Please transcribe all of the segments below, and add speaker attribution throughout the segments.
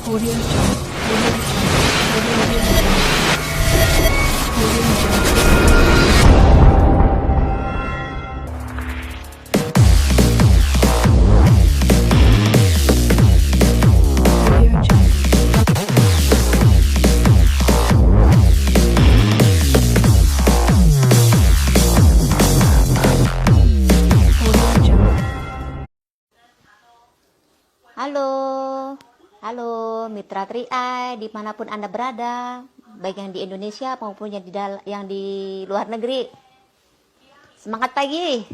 Speaker 1: Audio Jungle. Audio Jungle. Audio Jungle. Audio Jungle. Audio Jungle.
Speaker 2: Halo Mitra Tri-Eye dimanapun Anda berada, baik yang di Indonesia maupun yang di luar negeri. Semangat pagi.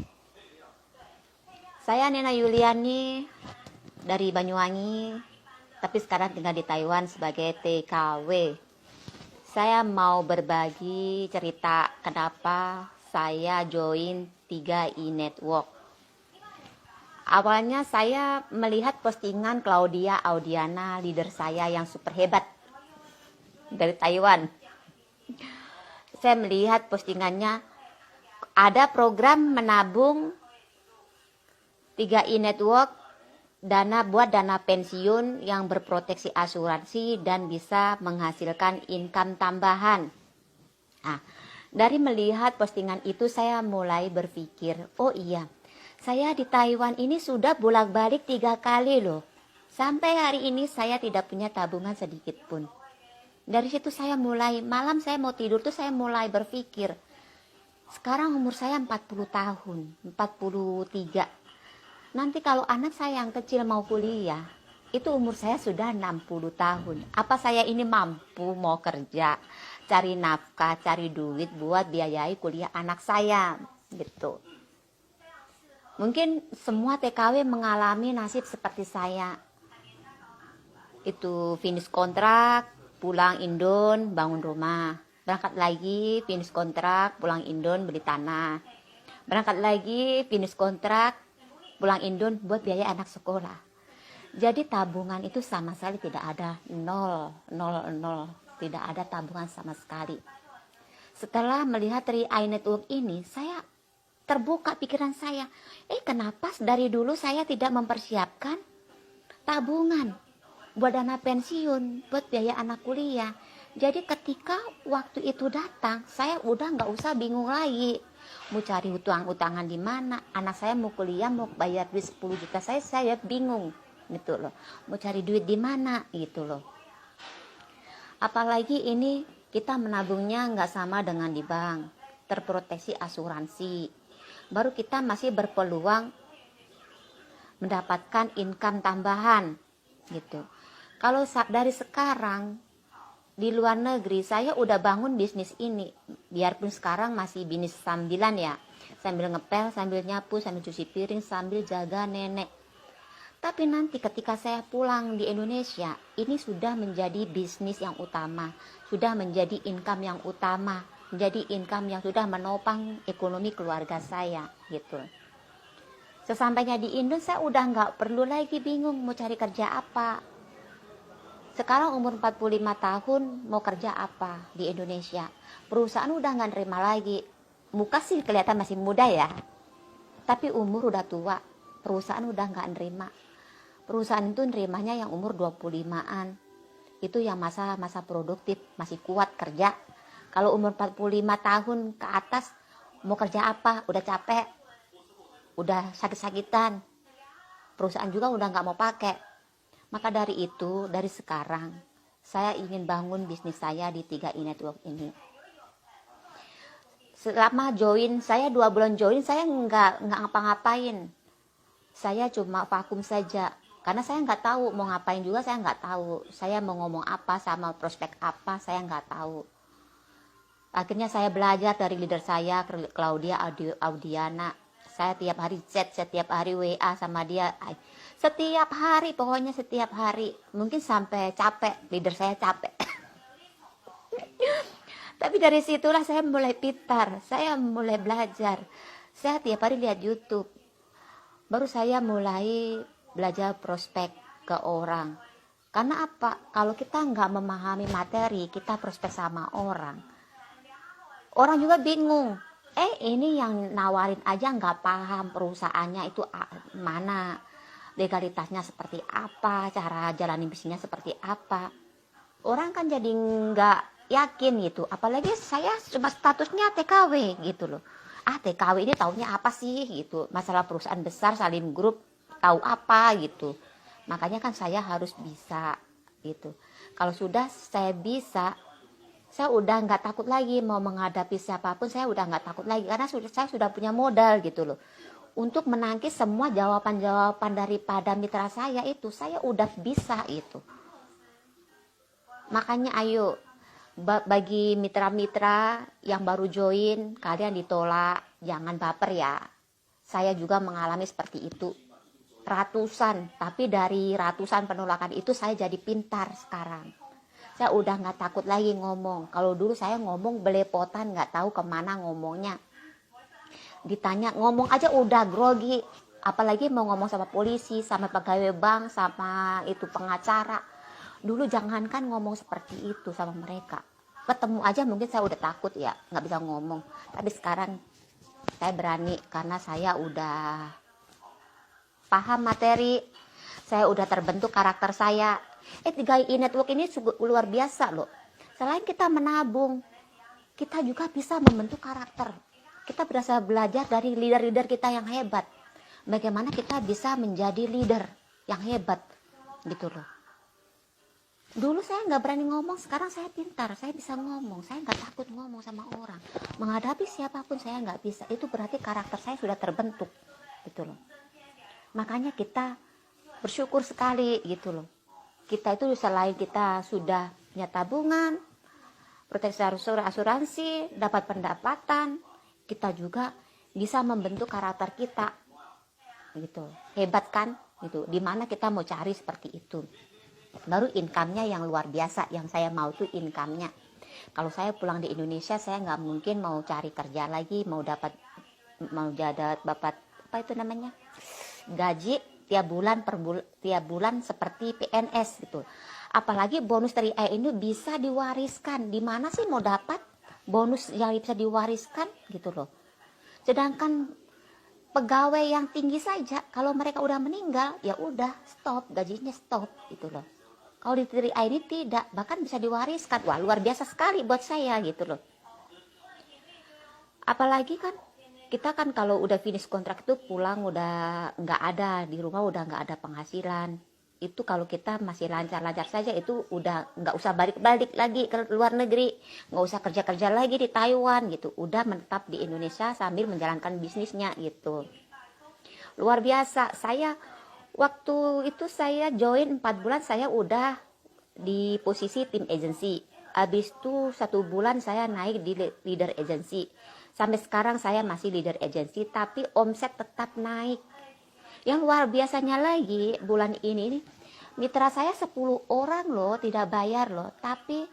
Speaker 2: Saya Nina Yuliani dari Banyuwangi, tapi sekarang tinggal di Taiwan sebagai TKW. Saya mau berbagi cerita kenapa saya join 3i Network. Awalnya saya melihat postingan Claudia Audiana, leader saya yang super hebat dari Taiwan. Saya melihat postingannya ada program menabung 3i Network, buat dana pensiun yang berproteksi asuransi dan bisa menghasilkan income tambahan. Nah, dari melihat postingan itu saya mulai berpikir, oh iya, saya di Taiwan ini sudah bolak-balik 3 kali loh. Sampai hari ini saya tidak punya tabungan sedikit pun. Dari situ saya mulai, malam saya mau tidur tuh saya mulai berpikir. Sekarang umur saya 40 tahun, 43. Nanti kalau anak saya yang kecil mau kuliah, itu umur saya sudah 60 tahun. Apa saya ini mampu mau kerja, cari nafkah, cari duit buat biayai kuliah anak saya, gitu. Mungkin semua TKW mengalami nasib seperti saya. Itu finish kontrak, pulang Indon, bangun rumah. Berangkat lagi, finish kontrak, pulang Indon, beli tanah. Berangkat lagi, finish kontrak, pulang Indon, buat biaya anak sekolah. Jadi tabungan itu sama sekali tidak ada, nol. Tidak ada tabungan sama sekali. Setelah melihat 3i Network ini, saya terbuka pikiran saya. Kenapa dari dulu saya tidak mempersiapkan tabungan buat dana pensiun, buat biaya anak kuliah. Jadi ketika waktu itu datang, saya udah nggak usah bingung lagi. Mau cari utang-utangan di mana? Anak saya mau kuliah, mau bayar duit 10 juta, saya bingung gitu loh. Mau cari duit di mana gitu loh. Apalagi ini kita menabungnya nggak sama dengan di bank, terproteksi asuransi. Baru kita masih berpeluang mendapatkan income tambahan gitu. Kalau dari sekarang di luar negeri saya udah bangun bisnis ini, biarpun sekarang masih bisnis sambilan ya, sambil ngepel, sambil nyapu, sambil cuci piring, sambil jaga nenek. Tapi nanti ketika saya pulang di Indonesia, ini sudah menjadi bisnis yang utama, sudah menjadi income yang utama, menjadi income yang sudah menopang ekonomi keluarga saya gitu. Sesampainya di Indo saya udah nggak perlu lagi bingung mau cari kerja apa. Sekarang umur 45 tahun mau kerja apa di Indonesia. Perusahaan udah nggak nerima lagi. Muka sih kelihatan masih muda ya, tapi umur udah tua. Perusahaan udah nggak nerima. Perusahaan itu nerimanya yang umur 25-an. Itu yang masa produktif, masih kuat kerja. Kalau umur 45 tahun ke atas, mau kerja apa? Udah capek, udah sakit-sakitan. Perusahaan juga udah nggak mau pakai. Maka dari itu, dari sekarang, saya ingin bangun bisnis saya di 3i Network ini. Selama saya 2 bulan join, saya nggak ngapa-ngapain. Saya cuma vakum saja. Karena saya nggak tahu, mau ngapain juga saya nggak tahu. Saya mau ngomong apa sama prospek apa, saya nggak tahu. Akhirnya saya belajar dari leader saya, Claudia Audiana. Saya tiap hari chat, setiap hari WA sama dia. Setiap hari, pokoknya setiap hari. Mungkin sampai capek, leader saya capek. Tapi dari situlah saya mulai pintar, saya mulai belajar. Saya tiap hari lihat YouTube. Baru saya mulai belajar prospek ke orang. Karena apa? Kalau kita nggak memahami materi, kita prospek sama orang. Orang juga bingung. Ini yang nawarin aja nggak paham perusahaannya itu mana. legalitasnya seperti apa, cara jalani bisnisnya seperti apa. Orang kan jadi nggak yakin gitu, apalagi saya cuma statusnya TKW gitu loh. TKW ini taunya apa sih gitu, masalah perusahaan besar Salim Group tahu apa gitu. Makanya kan saya harus bisa gitu. Kalau sudah saya bisa, saya udah nggak takut lagi mau menghadapi siapapun, saya udah nggak takut lagi karena saya sudah punya modal gitu loh. Untuk menangkis semua jawaban-jawaban daripada mitra saya itu, saya udah bisa itu. Makanya ayo, bagi mitra-mitra yang baru join, kalian ditolak, jangan baper ya. Saya juga mengalami seperti itu. Ratusan, tapi dari ratusan penolakan itu saya jadi pintar sekarang. Saya udah nggak takut lagi ngomong. Kalau dulu saya ngomong belepotan, nggak tahu kemana ngomongnya. Ditanya ngomong aja udah grogi, apalagi mau ngomong sama polisi, sama pegawai bank, sama itu pengacara. Dulu jangankan ngomong seperti itu sama mereka, ketemu aja mungkin saya udah takut ya, nggak bisa ngomong. Tapi sekarang saya berani karena saya udah paham materi, saya udah terbentuk karakter saya. 3i Network ini luar biasa loh. Selain kita menabung, kita juga bisa membentuk karakter. Kita berasa belajar dari leader-leader kita yang hebat. Bagaimana kita bisa menjadi leader yang hebat gitu loh. Dulu saya nggak berani ngomong, sekarang saya pintar, saya bisa ngomong, saya nggak takut ngomong sama orang. Menghadapi siapapun saya nggak bisa, itu berarti karakter saya sudah terbentuk gitu loh. Makanya kita bersyukur sekali gitu loh. Kita itu selain kita sudah punya tabungan, proteksi asuransi, dapat pendapatan, kita juga bisa membentuk karakter kita gitu. Hebat kan gitu. Dimana kita mau cari seperti itu, baru income-nya yang luar biasa. Yang saya mau tuh income-nya. Kalau saya pulang di Indonesia, saya nggak mungkin mau cari kerja lagi, mau dapat apa itu namanya, gaji tiap bulan seperti PNS gitu. Apalagi bonus 3i ini bisa diwariskan. Di mana sih mau dapat bonus yang bisa diwariskan gitu loh. Sedangkan pegawai yang tinggi saja, kalau mereka udah meninggal ya udah stop, gajinya stop gitu loh. Kalau di 3i ini tidak, bahkan bisa diwariskan. Wah, luar biasa sekali buat saya gitu loh. Apalagi kan kita kan kalau udah finish kontrak itu pulang udah nggak ada, di rumah udah nggak ada penghasilan. Itu kalau kita masih lancar-lancar saja, itu udah nggak usah balik-balik lagi ke luar negeri, nggak usah kerja-kerja lagi di Taiwan gitu, udah menetap di Indonesia sambil menjalankan bisnisnya gitu. Luar biasa. Saya waktu itu saya join 4 bulan saya udah di posisi tim agency. Habis itu 1 bulan saya naik di leader agency. Sampai sekarang saya masih leader agency, tapi omset tetap naik. Yang luar biasanya lagi, bulan ini mitra saya 10 orang loh tidak bayar loh, tapi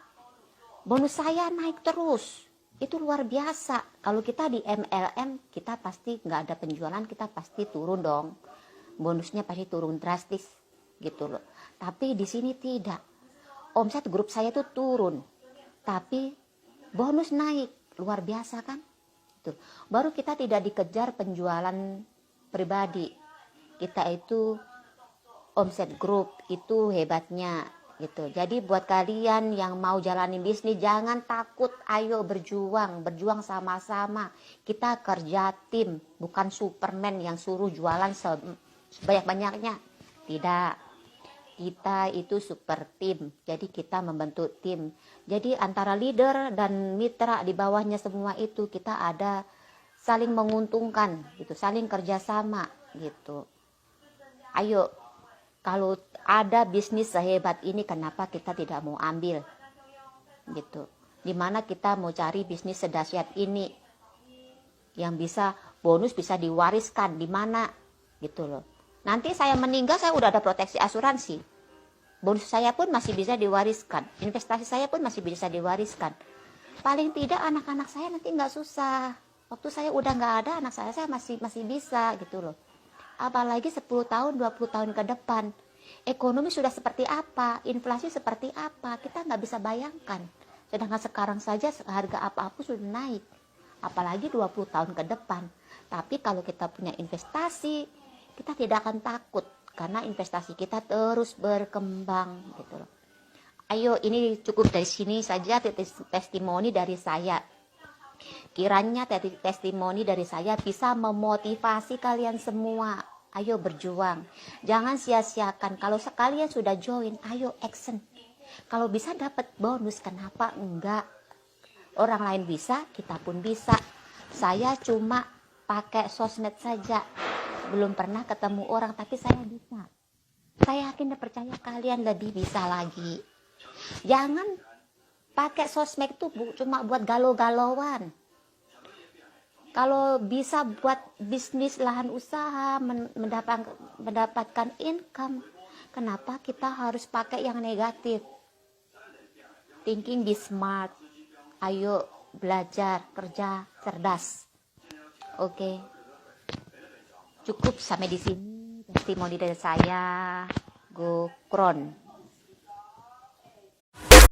Speaker 2: bonus saya naik terus. Itu luar biasa. Kalau kita di MLM, kita pasti nggak ada penjualan, kita pasti turun dong. Bonusnya pasti turun drastis gitu loh. Tapi di sini tidak. Omset grup saya tuh turun, tapi bonus naik. Luar biasa kan? Tuh. Baru kita tidak dikejar penjualan pribadi. Kita itu omset grup, itu hebatnya gitu. Jadi buat kalian yang mau jalani bisnis, jangan takut, ayo berjuang sama-sama. Kita kerja tim, bukan Superman yang suruh jualan sebanyak-banyaknya. Tidak. Kita itu super tim. Jadi kita membentuk tim. Jadi antara leader dan mitra di bawahnya semua itu kita ada saling menguntungkan gitu, saling kerjasama gitu. Ayo, kalau ada bisnis sehebat ini, kenapa kita tidak mau ambil gitu? Dimana kita mau cari bisnis sedahsyat ini yang bisa bonus bisa diwariskan, di mana gitu loh. Nanti saya meninggal, saya udah ada proteksi asuransi, bonus saya pun masih bisa diwariskan, investasi saya pun masih bisa diwariskan. Paling tidak anak-anak saya nanti nggak susah. Waktu saya udah nggak ada, anak saya masih bisa gitu loh. Apalagi 10 tahun, 20 tahun ke depan. Ekonomi sudah seperti apa, inflasi seperti apa, kita nggak bisa bayangkan. Sedangkan sekarang saja harga apa-apa sudah naik. Apalagi 20 tahun ke depan. Tapi kalau kita punya investasi, kita tidak akan takut. karena investasi kita terus berkembang gitu loh. Ayo, ini cukup dari sini saja testimoni dari saya. Kiranya testimoni dari saya bisa memotivasi kalian semua. Ayo berjuang, jangan sia-siakan. Kalau sekalian sudah join, ayo action. Kalau bisa dapat bonus, kenapa enggak? Orang lain bisa, kita pun bisa. Saya cuma pakai sosmed saja, belum pernah ketemu orang, tapi saya bisa. Saya yakin dan percaya kalian lebih bisa lagi. Jangan pakai sosmed itu cuma buat galau-galauan. Kalau bisa buat bisnis lahan usaha, mendapatkan income, kenapa kita harus pakai yang negatif? Thinking be smart. Ayo belajar, kerja cerdas. Oke. Cukup sampai di sini testimoni dari saya. Go Kron.